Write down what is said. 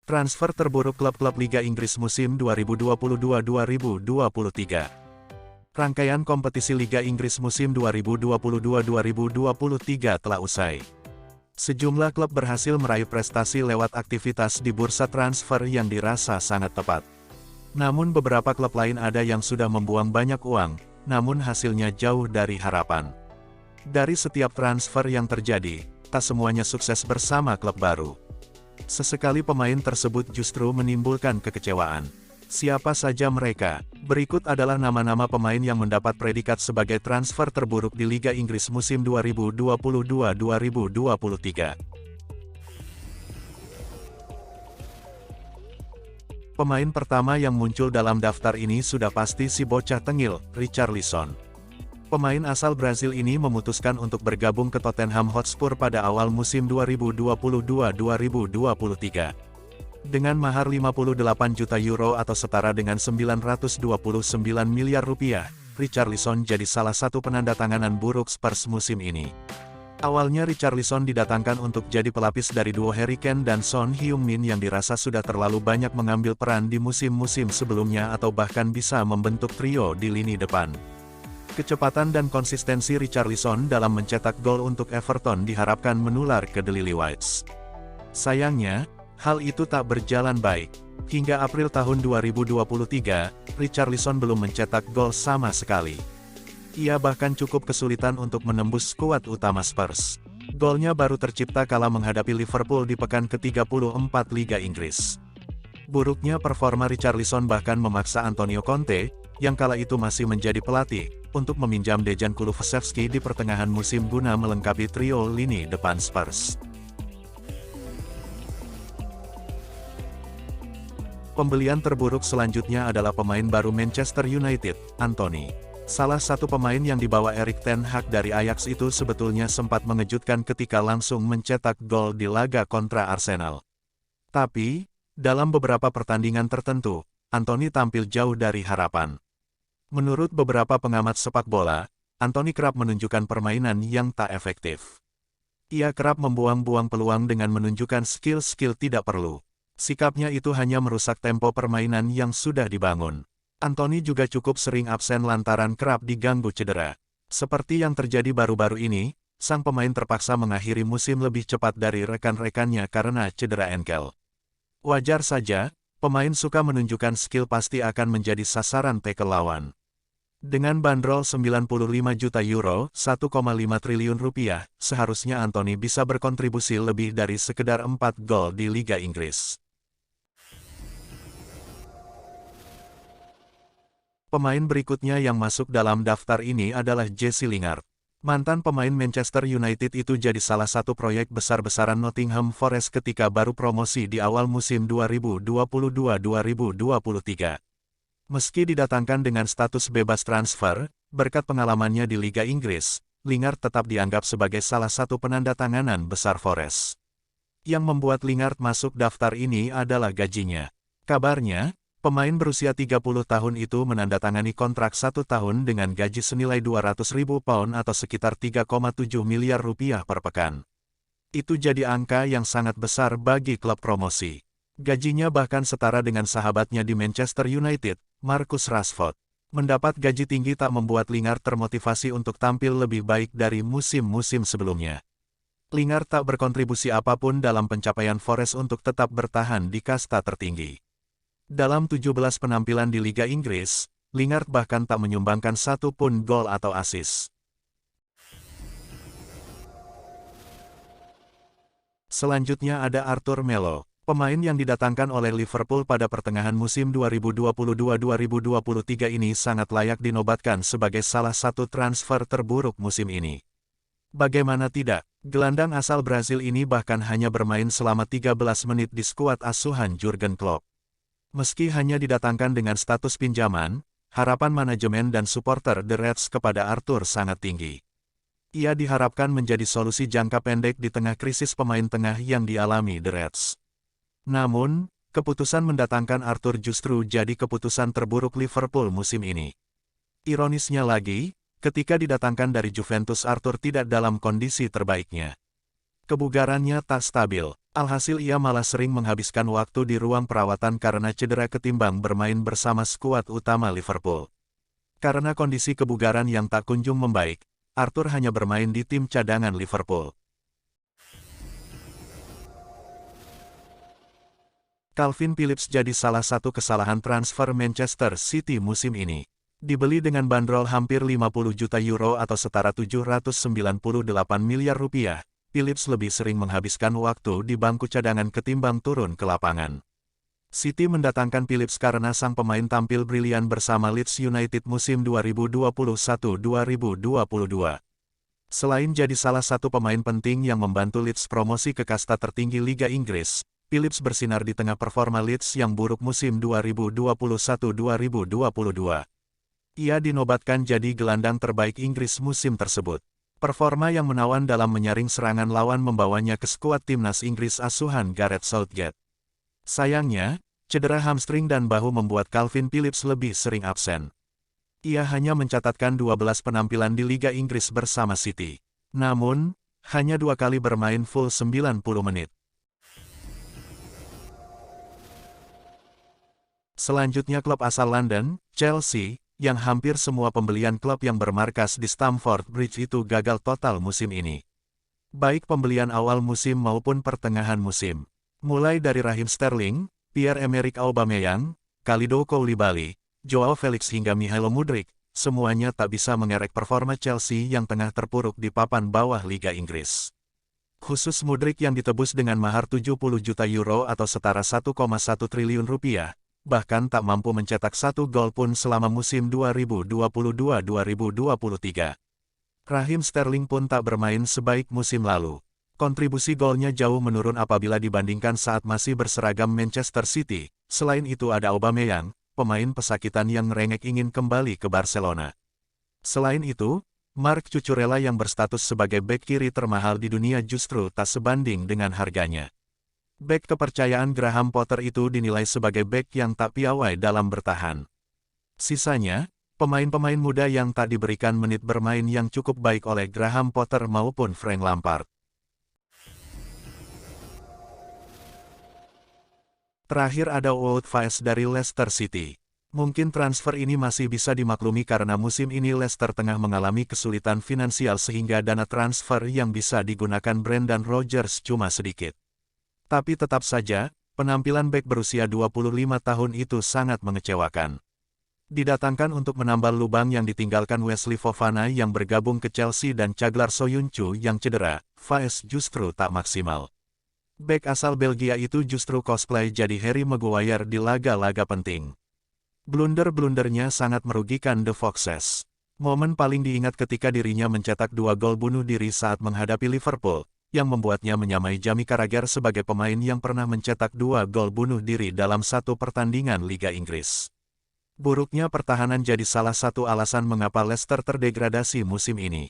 Transfer terburuk klub-klub Liga Inggris musim 2022-2023. Rangkaian kompetisi Liga Inggris musim 2022-2023 telah usai. Sejumlah klub berhasil meraih prestasi lewat aktivitas di bursa transfer yang dirasa sangat tepat. Namun beberapa klub lain ada yang sudah membuang banyak uang, namun hasilnya jauh dari harapan. Dari setiap transfer yang terjadi, tak semuanya sukses bersama klub baru. Sesekali pemain tersebut justru menimbulkan kekecewaan. Siapa saja mereka? Berikut adalah nama-nama pemain yang mendapat predikat sebagai transfer terburuk di Liga Inggris musim 2022-2023. Pemain pertama yang muncul dalam daftar ini sudah pasti si bocah tengil, Richarlison. Pemain asal Brasil ini memutuskan untuk bergabung ke Tottenham Hotspur pada awal musim 2022-2023. Dengan mahar 58 juta euro atau setara dengan 929 miliar rupiah, Richarlison jadi salah satu penandatanganan buruk Spurs musim ini. Awalnya Richarlison didatangkan untuk jadi pelapis dari duo Harry Kane dan Son Heung-min yang dirasa sudah terlalu banyak mengambil peran di musim-musim sebelumnya atau bahkan bisa membentuk trio di lini depan. Kecepatan dan konsistensi Richarlison dalam mencetak gol untuk Everton diharapkan menular ke The Lily-Whites. Sayangnya, hal itu tak berjalan baik. Hingga April tahun 2023, Richarlison belum mencetak gol sama sekali. Ia bahkan cukup kesulitan untuk menembus skuad utama Spurs. Golnya baru tercipta kala menghadapi Liverpool di pekan ke-34 Liga Inggris. Buruknya performa Richarlison bahkan memaksa Antonio Conte, yang kala itu masih menjadi pelatih, untuk meminjam Dejan Kulusevski di pertengahan musim guna melengkapi trio lini depan Spurs. Pembelian terburuk selanjutnya adalah pemain baru Manchester United, Antony. Salah satu pemain yang dibawa Erik ten Hag dari Ajax itu sebetulnya sempat mengejutkan ketika langsung mencetak gol di laga kontra Arsenal. Tapi, dalam beberapa pertandingan tertentu, Antony tampil jauh dari harapan. Menurut beberapa pengamat sepak bola, Antony kerap menunjukkan permainan yang tak efektif. Ia kerap membuang-buang peluang dengan menunjukkan skill-skill tidak perlu. Sikapnya itu hanya merusak tempo permainan yang sudah dibangun. Antony juga cukup sering absen lantaran kerap diganggu cedera. Seperti yang terjadi baru-baru ini, sang pemain terpaksa mengakhiri musim lebih cepat dari rekan-rekannya karena cedera engkel. Wajar saja, pemain suka menunjukkan skill pasti akan menjadi sasaran tackle lawan. Dengan bandrol 95 juta euro, 1,5 triliun rupiah, seharusnya Antony bisa berkontribusi lebih dari sekedar 4 gol di Liga Inggris. Pemain berikutnya yang masuk dalam daftar ini adalah Jesse Lingard. Mantan pemain Manchester United itu jadi salah satu proyek besar-besaran Nottingham Forest ketika baru promosi di awal musim 2022-2023. Meski didatangkan dengan status bebas transfer, berkat pengalamannya di Liga Inggris, Lingard tetap dianggap sebagai salah satu penandatanganan besar Forest. Yang membuat Lingard masuk daftar ini adalah gajinya. Kabarnya, pemain berusia 30 tahun itu menandatangani kontrak 1 tahun dengan gaji senilai 200.000 pound atau sekitar 3,7 miliar rupiah per pekan. Itu jadi angka yang sangat besar bagi klub promosi. Gajinya bahkan setara dengan sahabatnya di Manchester United, Marcus Rashford. Mendapat gaji tinggi tak membuat Lingard termotivasi untuk tampil lebih baik dari musim-musim sebelumnya. Lingard tak berkontribusi apapun dalam pencapaian Forest untuk tetap bertahan di kasta tertinggi. Dalam 17 penampilan di Liga Inggris, Lingard bahkan tak menyumbangkan satu pun gol atau assist. Selanjutnya ada Arthur Melo. Pemain yang didatangkan oleh Liverpool pada pertengahan musim 2022-2023 ini sangat layak dinobatkan sebagai salah satu transfer terburuk musim ini. Bagaimana tidak, gelandang asal Brasil ini bahkan hanya bermain selama 13 menit di skuad asuhan Jurgen Klopp. Meski hanya didatangkan dengan status pinjaman, harapan manajemen dan supporter The Reds kepada Arthur sangat tinggi. Ia diharapkan menjadi solusi jangka pendek di tengah krisis pemain tengah yang dialami The Reds. Namun, keputusan mendatangkan Arthur justru jadi keputusan terburuk Liverpool musim ini. Ironisnya lagi, ketika didatangkan dari Juventus Arthur tidak dalam kondisi terbaiknya. Kebugarannya tak stabil. Alhasil ia malah sering menghabiskan waktu di ruang perawatan karena cedera ketimbang bermain bersama skuad utama Liverpool. Karena kondisi kebugaran yang tak kunjung membaik, Arthur hanya bermain di tim cadangan Liverpool. Calvin Phillips jadi salah satu kesalahan transfer Manchester City musim ini. Dibeli dengan bandrol hampir 50 juta euro atau setara 798 miliar rupiah, Phillips lebih sering menghabiskan waktu di bangku cadangan ketimbang turun ke lapangan. City mendatangkan Phillips karena sang pemain tampil brilian bersama Leeds United musim 2021-2022. Selain jadi salah satu pemain penting yang membantu Leeds promosi ke kasta tertinggi Liga Inggris, Phillips bersinar di tengah performa Leeds yang buruk musim 2021-2022. Ia dinobatkan jadi gelandang terbaik Inggris musim tersebut. Performa yang menawan dalam menyaring serangan lawan membawanya ke skuad timnas Inggris asuhan Gareth Southgate. Sayangnya, cedera hamstring dan bahu membuat Calvin Phillips lebih sering absen. Ia hanya mencatatkan 12 penampilan di Liga Inggris bersama City. Namun, hanya 2 kali bermain full 90 menit. Selanjutnya klub asal London, Chelsea, yang hampir semua pembelian klub yang bermarkas di Stamford Bridge itu gagal total musim ini. Baik pembelian awal musim maupun pertengahan musim. Mulai dari Raheem Sterling, Pierre-Emerick Aubameyang, Kalidou Koulibaly, Joao Felix hingga Michailo Mudryk, semuanya tak bisa mengerek performa Chelsea yang tengah terpuruk di papan bawah Liga Inggris. Khusus Mudryk yang ditebus dengan mahar 70 juta euro atau setara 1,1 triliun rupiah, bahkan tak mampu mencetak 1 gol pun selama musim 2022-2023. Raheem Sterling pun tak bermain sebaik musim lalu. Kontribusi golnya jauh menurun apabila dibandingkan saat masih berseragam Manchester City. Selain itu ada Aubameyang, pemain pesakitan yang ngerengek ingin kembali ke Barcelona. Selain itu, Marc Cucurella yang berstatus sebagai bek kiri termahal di dunia justru tak sebanding dengan harganya. Bek kepercayaan Graham Potter itu dinilai sebagai bek yang tak piawai dalam bertahan. Sisanya, pemain-pemain muda yang tak diberikan menit bermain yang cukup baik oleh Graham Potter maupun Frank Lampard. Terakhir ada Wout Faes dari Leicester City. Mungkin transfer ini masih bisa dimaklumi karena musim ini Leicester tengah mengalami kesulitan finansial sehingga dana transfer yang bisa digunakan Brendan Rodgers cuma sedikit. Tapi tetap saja, penampilan bek berusia 25 tahun itu sangat mengecewakan. Didatangkan untuk menambal lubang yang ditinggalkan Wesley Fofana yang bergabung ke Chelsea dan Caglar Soyuncu yang cedera, Faes justru tak maksimal. Bek asal Belgia itu justru cosplay jadi Harry Maguire di laga-laga penting. Blunder-blundernya sangat merugikan The Foxes. Momen paling diingat ketika dirinya mencetak 2 gol bunuh diri saat menghadapi Liverpool, yang membuatnya menyamai Jamie Carragher sebagai pemain yang pernah mencetak 2 gol bunuh diri dalam satu pertandingan Liga Inggris. Buruknya pertahanan jadi salah satu alasan mengapa Leicester terdegradasi musim ini.